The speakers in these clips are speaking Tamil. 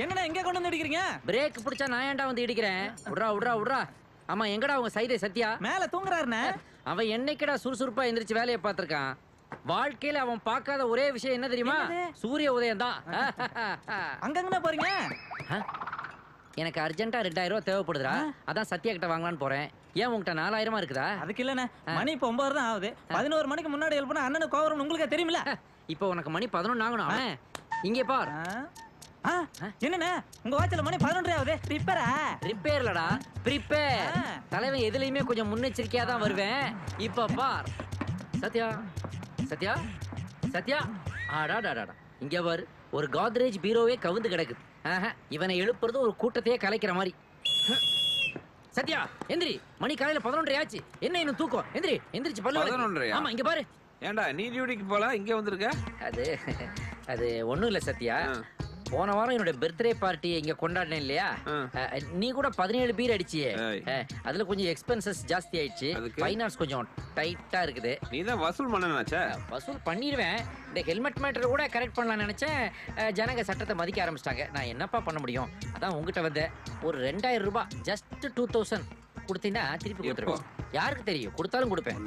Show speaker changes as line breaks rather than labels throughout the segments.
என்னடா எங்க கொண்டு வந்து இடிக்கிறீங்க?
பிரேக் பிடிச்சா நான் ஏன்டா வந்து இடிக்கிறேன்? விட்றா. ஆமா, எங்கடா உங்க சைதை சத்யா?
மேல தூங்குறாருண்ணே.
அவன் என்னைக்குடா சுறுசுறுப்பா எந்திரிச்சு வேலையை பார்த்திருக்கான்? வாழ்க்கையில அவன் பார்க்காத ஒரே விஷயம் என்ன தெரியுமா? சூரிய உதயம் தான்.
அங்கங்கனா போறீங்க?
எனக்கு அர்ஜென்ட்டா 2000 ரூபாய் தேவைப்படுதுடா. அதான் சத்யா கிட்ட வாங்கலான்னு போறேன். ஏன் உங்ககிட்ட 4000 இருக்குதா?
அதுக்கு இல்லண்ணே, மணி இப்போ 9 தான் ஆகுது. 11 மணிக்கு முன்னாடி எழுப்புனா அண்ணனுக்கு கோவம் வரும்னு உங்களுக்கு தெரியுமில்ல?
இப்போ உனக்கு மணி 11 ஆகணும். இங்கே பார்.
என்னண்ணே உங்க வாட்சில மணி 11 ஆகுது.
ரிப்பேர்லடா, ப்ரிப்பேர். தலைவன் எதுலயுமே கொஞ்சம் முன்னெச்சரிக்கையா தான் வருவேன். இப்ப பார். சத்யா ஆடாடாடா, இங்க பாரு, ஒரு கோத்ரேஜ் பீரோவே கவுந்து கிடக்குது. இவனை எழுப்புறது ஒரு கூட்டத்தையே கலைக்கிற மாதிரி. சத்யா எந்திரி, மணி காலையில 11 ஆச்சு. என்ன இன்னும் தூக்கம்? எந்திரிச்சு பல்லு.
11.
ஆமா, இங்க பாரு.
ஏண்டா நீ டியூட்டிக்கு போல இங்க வந்திருக்க?
அது ஒண்ணும் இல்ல சத்யா. போன வாரம் என்னோட பர்த்டே பார்ட்டி இங்க கொண்டாடினேன் இல்லையா? நீ கூட 17 பீர் அடிச்சியே. அதுல கொஞ்சம் எக்ஸ்பென்சஸ் ஜாஸ்தி ஆயிடுச்சு. ஃபைனான்ஸ் கொஞ்சம் டைட்டா இருக்குது.
நீ தான் வசூல் பண்ணனாச்சே.
வசூல் பண்ணிடுவேன். இந்த ஹெல்மெட் மேட்டர் கூட கரெக்ட் பண்ணலாம்னு நினைச்சேன். ஜனங்க சட்டத்தை மதிக்க ஆரம்பிச்சிட்டாங்க. நான் என்னப்பா பண்ண முடியும்? அதான் உங்ககிட்ட வந்தேன். ஒரு 2000 ரூபாய், ஜஸ்ட் 2000 கொடுத்தீங்கன்னா திருப்பி கொடுத்துருவோம். யாருக்கு தெரியும், கொடுத்தாலும் கொடுப்பேன்.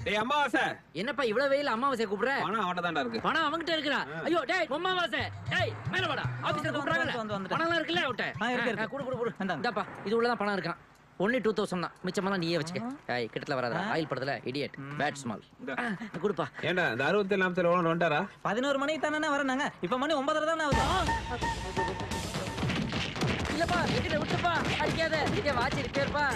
டேய் அமாவாசை,
என்னப்பா இவ்வளவு வெயில அமாவாசை கூப்பிடுற?
பணம் அவட்ட தான்டா இருக்கு.
பணம் அவங்கிட்ட இருக்குடா. ஐயோ டேய் அமாவாசை, டேய் மேல வாடா. ஆபீஸ்ல கூப்பிடுறாங்கல. பணம்லாம் இருக்குல்ல அவட்ட? குடு. இந்தாப்பா, இது உள்ளதான் பணம் இருக்கான். only 2000 தான். மிச்சமெல்லாம் நீயே வச்சுக்க. டேய் கிட்டத்துல வராதடா. ஆயில் படத்துல இடியட், பேட் ஸ்மால். குடுப்பா.
ஏண்டா இந்த 67 40 எவ்வளவு வந்துட்டாரா?
11 மணிக்கு தானே வரனாங்க. இப்ப மணி 9:30 தானே ஆகுது.
இல்லப்பா, என்கிட்ட விட்டுப்பா. அடிக்காத. இங்க வாட்ச் ரிப்பேர்ப்பா.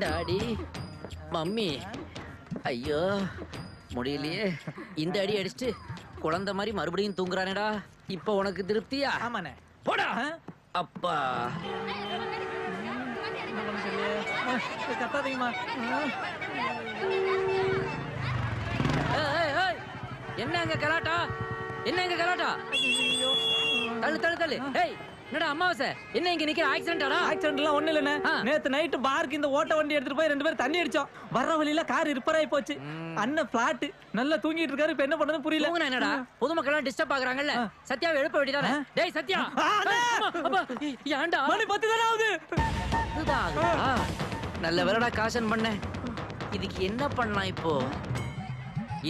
டாடி, மம்மி, ஐயோ முடியலையே. இந்த அடி அடிச்சுட்டு குழந்தை மாதிரி மறுபடியும் தூங்குறானேடா. இப்ப உனக்கு திருப்தியா?
ஆமாண்ணே.
போடா. அப்பா
கத்தாதீங்கம்மா.
என்னங்க கலாட்டா? தள்ளு. ஏய் என்னடா அமாவாசை, என்ன இங்க நிக்கிற? ஆக்சிடென்ட்டாடா?
ஆக்சிடென்ட்லாம் ஒண்ணு இல்லண்ணே. நேத்து நைட் பார்க்கு இந்த ஓட்ட வண்டி எடுத்துட்டு போய் 2 பேரும் தண்ணி அடிச்சோம். வர்ற வழியில கார் ரிப்பேர் ஆயி போச்சு. அண்ணன் பிளாட் நல்லா தூங்கிட்டு இருக்காரு. இப்ப என்ன பண்றதுன்னு புரியல.
என்னடா பொதுமக்கள் எல்லாம் டிஸ்டர்ப் ஆகுறாங்கல்ல, சத்யாவை எழுப்ப வேண்டியதானே? டேய் சத்யா, ஏன்டா
மணி 10 தானே ஆகுது.
நல்ல வேலைடா காஷன் பண்ண. இதுக்கு என்ன பண்ணலாம் இப்போ?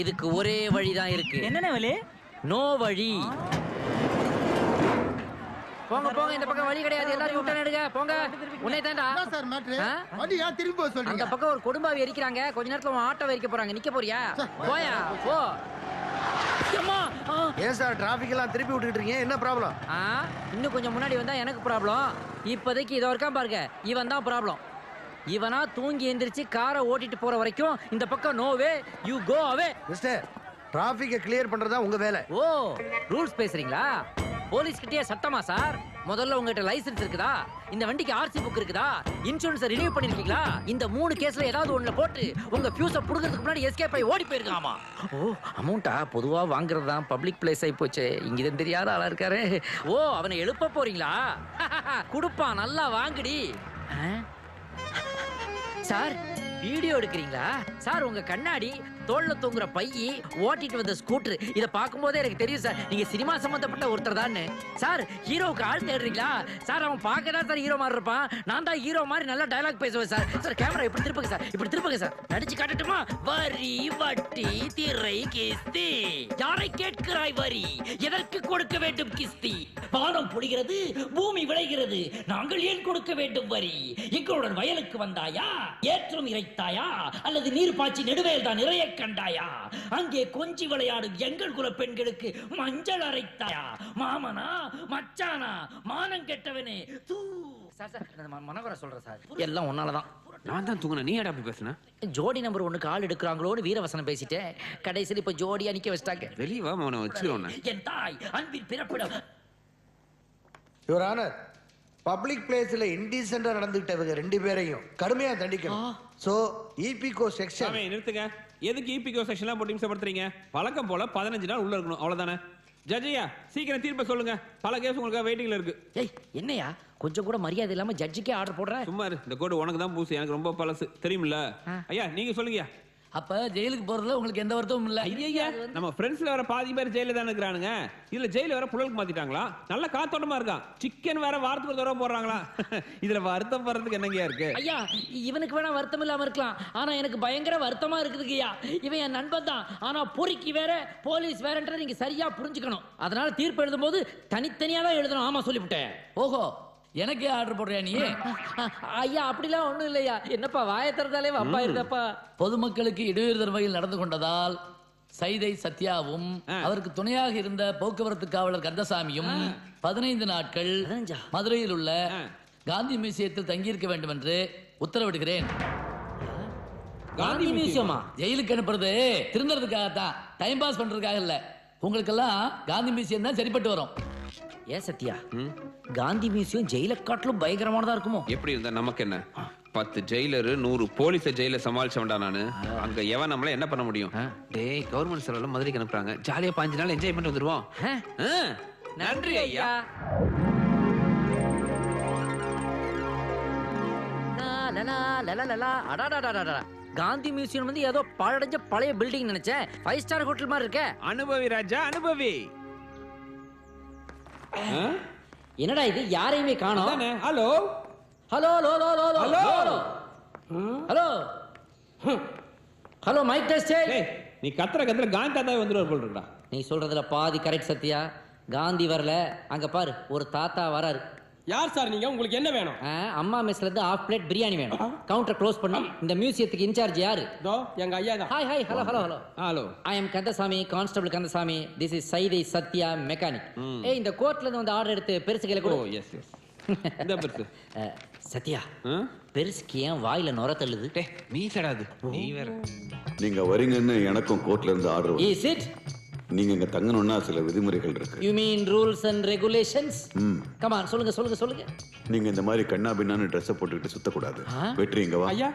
இதுக்கு ஒரே வழிதான் இருக்கு.
என்னண்ணே வழி?
நோ வழி. போங்க, இந்த பக்கம் வழி கிடையாது. எல்லாரும் யூ டர்ன் எடுங்க. போங்க. உன்னை தான்டா.
Sir matter. வண்டி யா திரும்பி போக சொல்றீங்க?
அந்த பக்கம் ஒரு கொடும்பாவி எரிக்கிறாங்க. கொஞ்ச நேரத்துல உன் ஆட்டோ எரிக்க போறாங்க. நிக்க போறியா? போயா போ. அம்மா,
ஏன் சார் டிராஃபிக் எல்லாம் திருப்பி விட்டுட்டு இருக்கீங்க? என்ன ப்ராப்ளம்?
இன்னும் கொஞ்சம் முன்னாடி வந்தா எனக்கு ப்ராப்ளம். இப்போதைக்கு இதோ இருக்கான் பாருங்க, இவன் தான் ப்ராப்ளம். இவனா தூங்கி எந்திரிச்சு காரை ஓட்டிட்டு போற வரைக்கும் இந்த பக்கம் no way, you go away.
Mister, டிராஃபிக்கை கிளியர் பண்றதா உங்க வேலை.
ஓ, ரூல்ஸ் பேசுறீங்களா? போலீஸ் கிட்டே சட்டமா சார்? முதல்ல உங்ககிட்ட லைசென்ஸ் இருக்குதா? இந்த வண்டிக்கு ஆர்சி புக் இருக்குதா? இன்சூரன்ஸ் ரினியூ பண்ணிருக்கீங்களா? இந்த 3 கேஸ்ல ஏதாவது ஒண்ணுல போட்டு உங்க ஃபியூஸ புடுங்கிறதுக்கு முன்னாடி எஸ்கேப் ஆகி ஓடி போயிருக்காமா? ஓ, அமௌண்டா பொதுவா வாங்குறது தான் பப்ளிக் பிளேஸ் ஆகி போச்சு. இங்க தெரியாத ஆளா இருக்காரு. ஓ, அவனை எழுப்ப போறீங்களா? குடுப்பான், நல்லா வாங்குடி. சார் வீடியோ எடுக்கிறீங்களா சார்? உங்க கண்ணாடி, தோல்ல தூங்குற பையி, ஓட்டிட்டு வந்த ஸ்கூட்டர், இத பாக்கும்போதே எனக்கு தெரியும் சார் நீங்க சினிமா சம்பந்தப்பட்ட ஒருத்தர் தான். சார் ஹீரோவுக்கு ஆள் தேடுறீங்களா சார்? அவன் பார்க்கதான் சார் ஹீரோ மாதிரி இருப்பான். நான் தான் ஹீரோ மாதிரி நல்லா டயலாக் பேசுவேன் சார். சார் கேமரா இப்படி திருப்புங்க சார், இப்படி திருப்புங்க சார். நடிச்சு காட்டட்டுமா? வரி, வட்டி, திரை, கிஸ்தி. யாரை கேட்கிறாய் வரி? எதற்கு கொடுக்க வேண்டும் கிஸ்தி? பானம் பொழிகிறது, பூமி விளைகிறது, நாங்கள் ஏன் கொடுக்க வேண்டும் வரி? எங்களுடன் வயலுக்கு வந்தாயா? ஏற்றம் இறைத்தாயா? அல்லது நீர் பாய்ச்சி நெடுவேல் தான் நிறைய கண்டாயா? அங்கே கொஞ்சி விளையாடும் எங்கள் குல பெண்களுக்கு மஞ்சள் அரைத்தாயா? மாமனா மச்சானா மானம் கெட்டவனே தூ. சார் மனவர சொல்றேன் சார், எல்லாம் உன்னாலதான்.
நான் தான் தூங்குன, நீ ஏடா அப்படி பேசுன?
ஜோடி நம்பர் 1 கால் எடுக்கிறாங்களோன்னு வீரவசனம் பேசிட்டேன். கடைசியில் இப்ப ஜோடியா நிக்க வச்சிட்டாங்க.
வெளியே வா, அவனை வச்சிருவோம்.
என் தாய் அன்பின் பிறப்பிடம்.
யுவர் ஆனர், பப்ளிக் பிளேஸ்ல இன்டீசென்ட்டா நடந்துட்டவங்க 2 பேரையும் கடுமையா தண்டிக்கணும். So ஈபிகோ section.
நிறுத்துங்க. எதுக்கு ஈபிகோ செக்ஷன்லாம் போட்டு இம்சப்படுத்துறீங்க? வழக்கம் போல 15 நாள் உள்ள இருக்கணும், அவ்வளவுதானே? ஜட்ஜியா சீக்கிரம் தீர்ப்பை சொல்லுங்க, பல கேஸ் உங்களுக்கு வெயிட்டிங்ல இருக்கு.
ஏய் என்னையா கொஞ்சம் கூட மரியாதை இல்லாம ஜட்ஜுக்கே ஆர்டர் போடுற?
சும்மா இரு, இந்த கோடு உனக்கு தான் பூசு, எனக்கு ரொம்ப பழசு தெரியுமில்ல. ஐயா நீங்க சொல்லுங்க.
அப்ப ஜெயிலுக்கு போறதுல உங்களுக்கு எந்த வருத்தமும் இல்ல?
ஐயா நம்ம ஃப்ரெண்ட்ஸ்ல வர பாதி பேர் ஜெயில தானே இருக்கிறானுங்க, இதுல ஜெயில வர புழலுக்கு மாத்திட்டாங்களா? நல்ல காத்தோட்டமா இருக்கான். சிக்கன் வேற வாரத்துக்கு ஒரு தடவை போடுறாங்களா? இதுல வருத்தம் வர்றதுக்கு என்னங்கயா இருக்கு?
ஐயா இவனுக்கு வேணா வருத்தம் இல்லாம இருக்கலாம், ஆனா எனக்கு பயங்கர வருத்தமா இருக்குதுங்கய்யா. இவன் என் நண்பன் தான், ஆனா பொறுக்கி வேற போலீஸ் வேறன்றதை நீங்க சரியா புரிஞ்சுக்கணும். அதனால தீர்ப்பு எழுதும் போது தனித்தனியா தான் எழுதணும். ஆமா சொல்லிவிட்டேன்.
ஓஹோ, எனக்கே ஆர்டர் போடுறியா நீ?
ஐயா அப்படிலாம் ஒண்ணும் இல்லையா. என்னப்பா வாயை திறந்தாலே வம்பா இருந்தப்பா.
பொதுமக்களுக்கு இடையூறு தரும் வகையில் நடந்து கொண்டதால் சைதை சத்யாவும் அவருக்கு துணையாக இருந்த போக்குவரத்து காவலர் கந்தசாமியும் 15 நாட்கள்
15
மதுரையில் உள்ள காந்தி மியூசியத்தில் தங்கியிருக்க வேண்டும் என்று உத்தரவிடுகிறேன்.
காந்தி மியூசியமா?
ஜெயிலுக்கு அனுப்புறது திருந்தறதுக்காகத்தான், டைம் பாஸ் பண்றதுக்காக இல்ல. உங்களுக்கெல்லாம் காந்தி மியூசியம் தான் சரிப்பட்டு வரும்.
ஏன் சத்யா, காந்தி மியூசியம் ஜெயில காட்டிலும் பயங்கரமானதா இருக்குமோ?
எப்படி இருந்தா நமக்கு என்ன? 10 ஜெயிலரு 100 போலீஸ ஜெயில சமாளிச்சவன்டா நானு. அங்க எவன் நம்மள என்ன பண்ண முடியும்? டேய் கவர்மெண்ட் செலவுல மதுரைக்கு அனுப்புறாங்க, ஜாலியா 5 நாள் என்ஜாய் பண்ணிட்டு வந்துருவோம். நன்றி ஐயா.
காந்தி மியூசியம் வந்து ஏதோ பாழடைஞ்ச பழைய பில்டிங் நினைச்சேன். 5 ஸ்டார் ஹோட்டல் மாதிரி இருக்க.
அனுபவி ராஜா அனுபவி.
என்னடா இது, யாரையுமே காணோம்.
Hello
hello hello hello hello hello hello hello mic test.
நீ கத்துற காந்தி தாத்தா வந்துருவார் போல இருக்கா.
நீ சொல்றதுல பாதி கரெக்ட் சத்யா. காந்தி வரல, அங்க பாரு ஒரு தாத்தா வராரு.
யார் சார் நீங்க? உங்களுக்கு என்ன வேணும்?
அம்மா மெஸ்ல இருந்து 1/2 பிளேட் பிரியாணி வேணும். கவுண்டர் க்ளோஸ் பண்ணு. இந்த மியூசியத்துக்கு இன்சார்ஜ் யாரு?
தோ எங்க ஐயா தான்.
Hi hi hello hello hello
hello.
I am Kandasamy, constable Kandasamy. This is Saidai Sathya mechanic. ஏய் இந்த கோர்ட்ல இருந்து வந்து ஆர்டர் எடுத்து பெருசு கையில கொடு.
ஓ எஸ் எஸ். இந்த பெருசு.
சத்யா பெருசுக்கு ஏன் வாயில நுர தள்ளுது?
டேய் மீசடாது நீ வேற.
நீங்க வரீங்கன்னு எனக்கும் கோர்ட்ல இருந்து ஆர்டர்.
Is it?
நீங்க இங்க தங்கணும்னா சில விதிமுறைகள் இருக்கு.
You mean rules and regulations? Come on சொல்லுங்க சொல்லுங்க சொல்லுங்க.
நீங்க இந்த மாதிரி கண்ணா பின்னான்னு Dress போட்டுக்கிட்டு சுத்தக்கூடாது. வெட்டுறீங்க வா.
ஐயா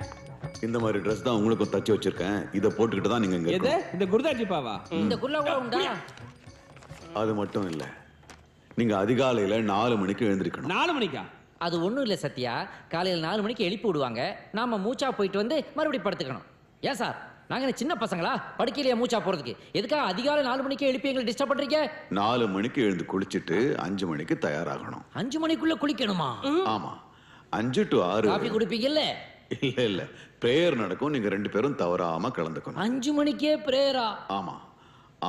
இந்த மாதிரி Dress தான் உங்களுக்கும் தச்சு வச்சிருக்கேன், இத போட்டுக்கிட்டு தான் நீங்க இங்க
எது
இருக்கணும்.
இந்த குருதாஜி பாவா?
இந்த குள்ள கூட உண்டா?
அது மட்டும் இல்ல, நீங்க அதிகாலையில 4 மணிக்கு எழுந்திருக்கணும்.
4 மணிக்கா?
அது ஒண்ணும் இல்ல சத்யா. காலையில 4 மணிக்கு எழுப்பி விடுவாங்க, நாம மூச்சா போயிட்டு வந்து மறுபடியும் படுத்துக்கணும். ஏன் சார் நாங்க என்ன சின்ன பசங்களா படுக்கையிலேயே மூச்சா போறதுக்கு? எதுக்காக அதிகாலை 4 மணிக்கு எழுப்பி எங்களை டிஸ்டர்ப் பண்றீங்க?
4 மணிக்கு எழுந்து குளிச்சிட்டு 5 மணிக்கு தயாராகணும்.
5 மணிக்குள்ள குளிக்கணுமா?
ஆமா, 5 to 6.
காபி குடிப்பீங்கல்ல?
இல்ல இல்ல, பிரேயர் நடக்கும், நீங்க 2 பேரும் தவறாம கலந்துக்கணும்.
5 மணிக்கே பிரேயரா?
ஆமா,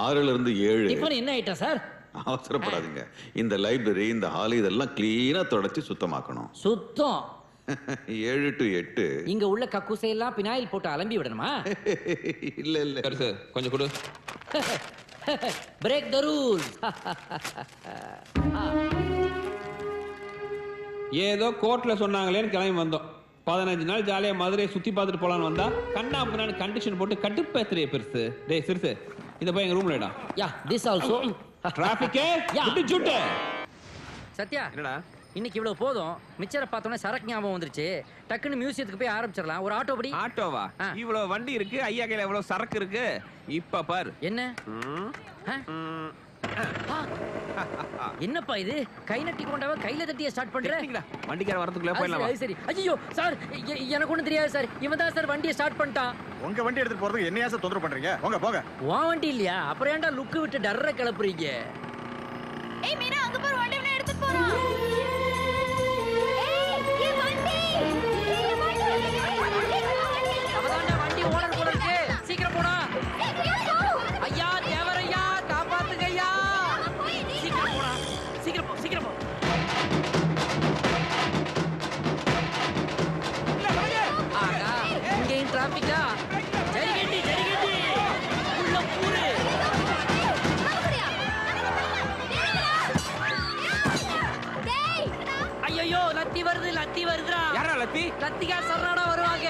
6ல இருந்து 7.
டிஃபன் என்ன ஐட்டம் சார்?
அவசரப்படாதீங்க, இந்த லைப்ரரி இந்த ஹால் இதெல்லாம் கிளீனா தொடச்சி சுத்தமாக்கணும்.
சுத்தம்.
7 to 8.
இங்க உள்ள கக்கூசை எல்லாம் பினாயில் போட்டு அலம்பி விடணுமா?
இல்ல இல்ல,
பெருசு கொஞ்சம் கொடு.
Break the rule.
ஏதோ கோர்ட்ல சொன்னாங்களேன்னு கிளம்பி வந்தோம். 15 நாள் ஜாலியா மதுரையை சுத்தி பார்த்துட்டு போலான்னு வந்தா கண்ணா முன்னாடி கண்டிஷன் போட்டு கட்டுப்பேத்துறிய பெருசு. டேய் சிறுசு, இத போய் எங்க ரூம்ல இடா.
Yeah this also.
டிராபிக்கே
யா.
சுட்டு.
சத்யா
என்னடா
இன்னைக்கு இவ்வளவு போதும். மிச்சரை பார்த்தோன்னே சரக்கு ஞாபகம் வந்துருச்சு. டக்குன்னு மியூசியத்துக்கு போய் ஆரம்பிச்சிடலாம். ஒரு ஆட்டோ படி.
ஆட்டோவா? இவ்வளவு வண்டி இருக்கு, ஐயா கையில எவ்வளவு சரக்கு இருக்கு. இப்ப பாரு
என்ன என்னப்பா இது? கை நட்டி கொண்டவ கையில தட்டிய ஸ்டார்ட் பண்ற.
வண்டிக்கார வரதுக்குள்ள போயிடலாம்.
சரி சரி. ஐயோ சார் எனக்கு ஒண்ணும் தெரியாது சார். இவன் தான் சார் வண்டியை ஸ்டார்ட் பண்ணிட்டான்.
உங்க வண்டி எடுத்துட்டு போறதுக்கு என்னையா சார் தொந்தரவு பண்றீங்க? போங்க போங்க.
உன் வண்டி இல்லையா? அப்புறம் ஏன்டா லுக்கு விட்டு டர்ற கிளப்புறீங்க?
ஏய் மீனா, அங்க பாரு வண்டி அவனே எடுத்துட்டு போறான். ஏய் ஏ வண்டி.
அவதான்டா வண்டி ஓனர் போல இருக்கு. சீக்கிரம் போடா. ஐயா தேவரையா காப்பாத்துங்க ஐயா. சீக்கிரம் போடா. சீக்கிரம் போ சீக்கிரம் போ. ஆகா இங்கேயும் டிராபிக்கா? ஜெரிகண்டி ஜெரிகண்டி உள்ள பூரு. ஐயோ லத்தி வருது லத்தி வருதுடா.
யாரா லத்தி?
லத்திகா சரணா வருவாங்க.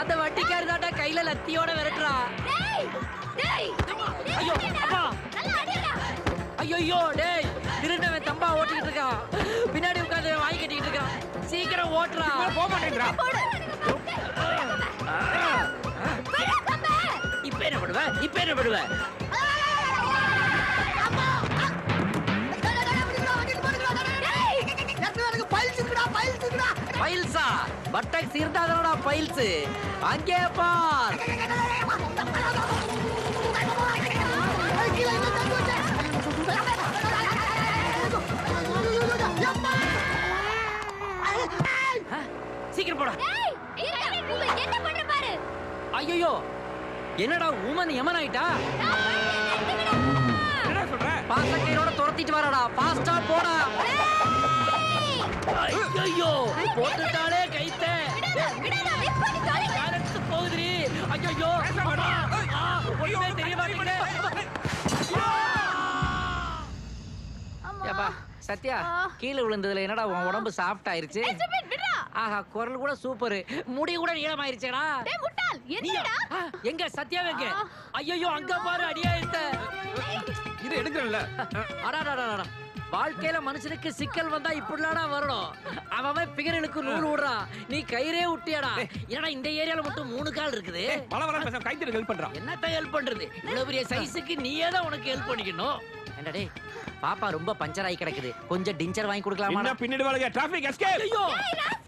அந்த வட்டிக்காரர் தாண்டா கையில லத்தியோட விரட்டுறா.
டேய்
ஐயோ அப்பா.
நல்லா அடிடா.
ஐயோ டேய் திருடவன் தம்பா ஓட்டிட்டு இருக்கான். பின்னாடி உட்கார்ந்து வாங்கி கட்டிட்டு இருக்கான். சீக்கிரம் ஓட்டுறா.
போக மாட்டேங்கறா.
இப்ப என்ன பண்ணுவ? இப்ப என்ன பண்ணுவ?
அம்மா
பட்டக்ஸ் இருந்தாதடா பைல்ஸ். அங்கே பார். சீக்கிரம் போடா.
என்ன பண்ற பாரு.
ஐயோ என்னடா ஊமன் யமன் ஆயிட்டா?
என்ன சொல்ற?
பாசக்கையோட துரத்திட்டு வரடா. ஃபாஸ்டா போடா. ஐயோ போட்டுட்டாலே கைத்த. காரத்து போகுதுடி. ஐயோ ஒண்ணுமே தெரிய மாட்டேங்குது. ஏப்பா சத்யா கீழே விழுந்ததுல என்னடா உன் உடம்பு சாஃப்ட் ஆயிருச்சு? ஆஹா குரல் கூட சூப்பர். முடி கூட நீளமாயிருச்சேடா.
டேய் முட்டாள் என்னடா?
எங்க சத்யா எங்க? ஐயோ அங்க பாரு அடியாயிருத்த.
இது எடுக்கறல்ல.
அடடடடடா. வாழ்க்கையில மனுஷனுக்கு சிக்கல் வந்தா இப்படிலாடா வரணும். அவன் பிகரனுக்கு நூறு விடுறான். நீ கயிறே விட்டியாடா. ஏன்னா இந்த ஏரியால மட்டும் 3 கால் இருக்குது.
வளவள பேச கைத்திர ஹெல்ப் பண்றான்.
என்னத்த ஹெல்ப் பண்றது? இவ்வளவு பெரிய சைஸுக்கு நீயே தான் உனக்கு ஹெல்ப் பண்ணிக்கணும். என்னடா டேய் பாப்பா ரொம்ப பஞ்சர் ஆகி கிடக்குது. கொஞ்சம் டிஞ்சர் வாங்கி கொடுக்கலாமா?
பின்னாடி வாங்க. Traffic escape.
ஐயோ
ஏய் ராஸ்கல்